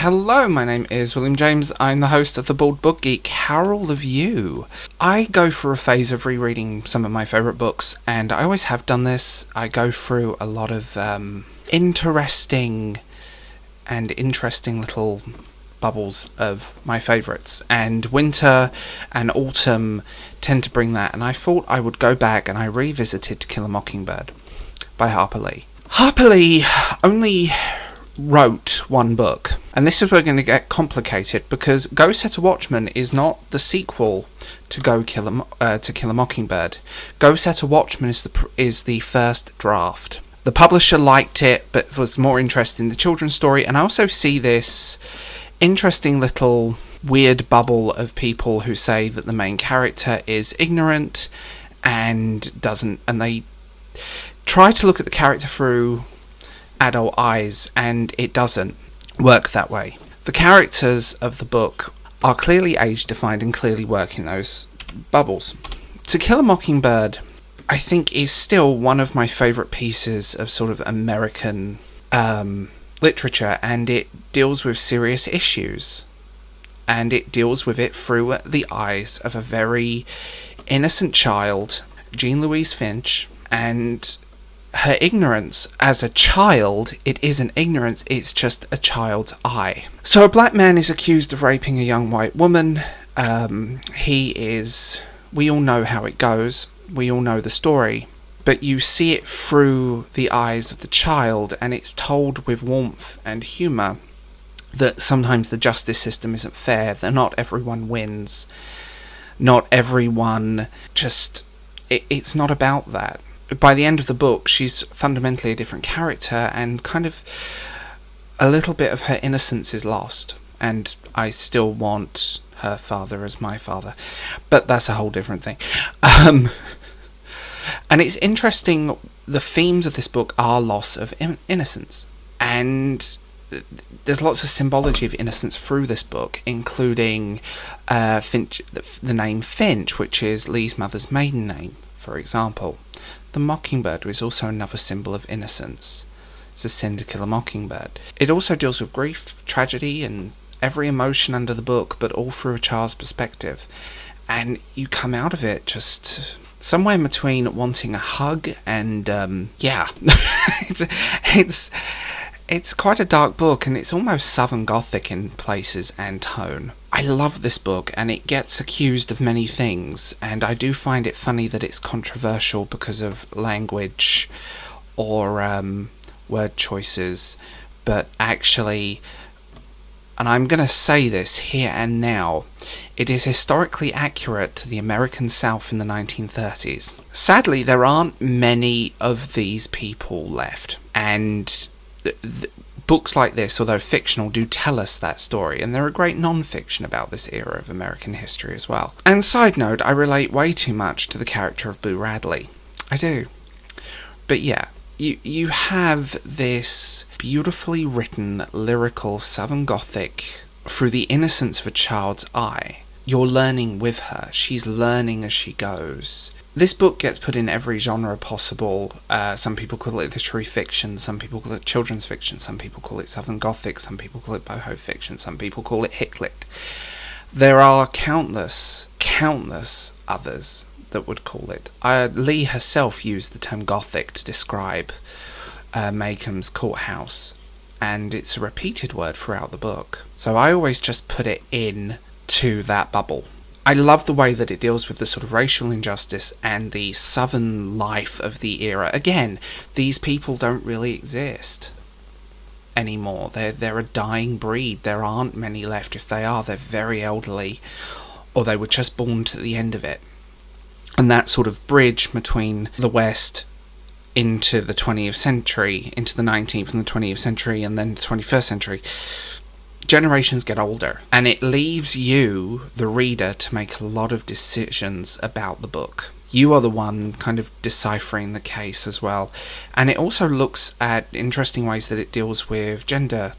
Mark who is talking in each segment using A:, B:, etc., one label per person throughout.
A: Hello, my name is William James. I'm the host of the Bald Book Geek. How are all of you? I go through a phase of rereading some of my favourite books, and I always have done this. I go through a lot of interesting little bubbles of my favourites, and winter and autumn tend to bring that, and I thought I would go back and I revisited To Kill a Mockingbird by Harper Lee. Harper Lee only wrote one book, and this is where we're going to get complicated, because Go Set a Watchman is not the sequel to To Kill a Mockingbird. Go Set a Watchman is the first draft. The publisher liked it, but was more interested in the children's story, and I also see this interesting little weird bubble of people who say that the main character is ignorant and they try to look at the character through adult eyes, and it doesn't work that way. The characters of the book are clearly age-defined and clearly work in those bubbles. To Kill a Mockingbird, I think, is still one of my favourite pieces of sort of American literature, and it deals with serious issues, and it deals with it through the eyes of a very innocent child, Jean Louise Finch, and her ignorance as a child. It isn't ignorance, it's just a child's eye. So a black man is accused of raping a young white woman. We all know how it goes. We all know the story. But you see it through the eyes of the child, and it's told with warmth and humour that sometimes the justice system isn't fair, that not everyone wins. Not everyone just... It's not about that. By the end of the book, she's fundamentally a different character, and kind of a little bit of her innocence is lost. And I still want her father as my father, but that's a whole different thing. And it's interesting, the themes of this book are loss of innocence, and there's lots of symbology of innocence through this book, including Finch, the name Finch, which is Lee's mother's maiden name, for example. The mockingbird is also another symbol of innocence. It's a sin to kill a mockingbird. It also deals with grief, tragedy, and every emotion under the book, but all through a child's perspective. And you come out of it just somewhere in between wanting a hug and, It's quite a dark book, and it's almost Southern Gothic in places and tone. I love this book, and it gets accused of many things, and I do find it funny that it's controversial because of language or word choices, but actually, and I'm going to say this here and now, it is historically accurate to the American South in the 1930s. Sadly, there aren't many of these people left, and books like this, although fictional, do tell us that story, and they're a great non-fiction about this era of American history as well. And side note, I relate way too much to the character of Boo Radley. I do. But yeah, you have this beautifully written, lyrical Southern Gothic through the innocence of a child's eye. You're learning with her. She's learning as she goes. This book gets put in every genre possible. Some people call it literary fiction, some people call it children's fiction, some people call it Southern Gothic, some people call it boho fiction, some people call it hick lit. There are countless others that would call it. Lee herself used the term Gothic to describe Macomb's courthouse, and it's a repeated word throughout the book. So I always just put it in to that bubble. I love the way that it deals with the sort of racial injustice and the southern life of the era. Again, these people don't really exist anymore. They're a dying breed. There aren't many left. If they are, they're very elderly, or they were just born to the end of it. And that sort of bridge between the West into the 20th century, into the 19th and the 20th century, and then the 21st century, generations get older, and it leaves you, the reader, to make a lot of decisions about the book. You are the one kind of deciphering the case as well. And it also looks at interesting ways that it deals with gender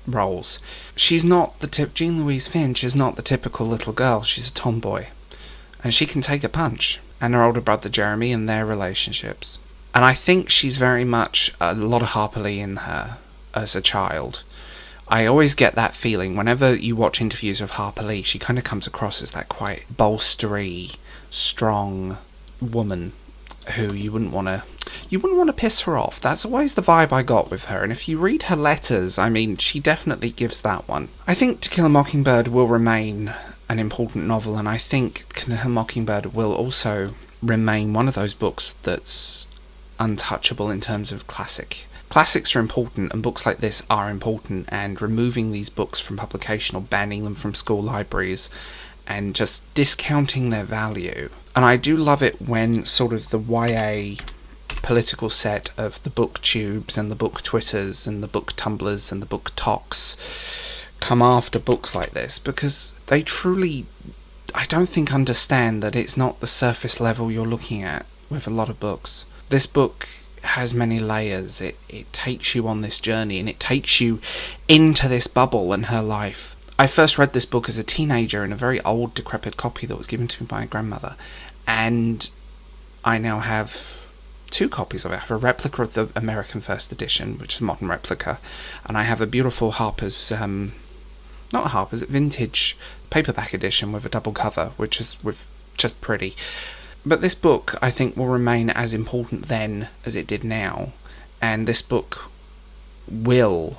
A: roles. She's not Jean Louise Finch is not the typical little girl. She's a tomboy, and she can take a punch. And her older brother Jeremy and their relationships. And I think she's very much a lot of Harper Lee in her as a child. I always get that feeling whenever you watch interviews with Harper Lee. She kind of comes across as that quite bolstery, strong woman who you wouldn't want to piss her off. That's always the vibe I got with her, and if you read her letters, I mean, she definitely gives that one. I think To Kill a Mockingbird will remain an important novel, and I think To Kill a Mockingbird will also remain one of those books that's untouchable in terms of classics are important, and books like this are important, and removing these books from publication or banning them from school libraries and just discounting their value. And I do love it when sort of the YA political set of the book tubes and the book twitters and the book tumblers and the book talks come after books like this, because they truly, I don't think, understand that it's not the surface level you're looking at with a lot of books. This book has many layers. It takes you on this journey, and it takes you into this bubble and her life. I first read this book as a teenager in a very old, decrepit copy that was given to me by my grandmother, and I now have 2 copies of it. I have a replica of the American First Edition, which is a modern replica, and I have a beautiful Harper's, vintage paperback edition with a double cover, which is just pretty. But this book, I think, will remain as important then as it did now, and this book will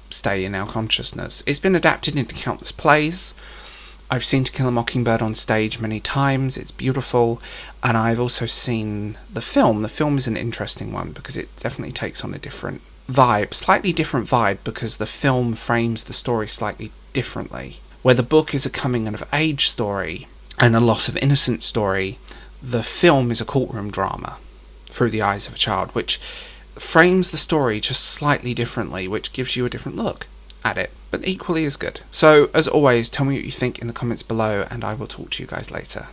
A: stay in our consciousness. It's been adapted into countless plays. I've seen To Kill a Mockingbird on stage many times. It's beautiful, and I've also seen the film. The film is an interesting one because it definitely takes on a different vibe, slightly different vibe, because the film frames the story slightly differently. Where the book is a coming of age story and a loss of innocence story, the film is a courtroom drama through the eyes of a child, which frames the story just slightly differently, which gives you a different look at it, but equally as good. So, as always, tell me what you think in the comments below, and I will talk to you guys later.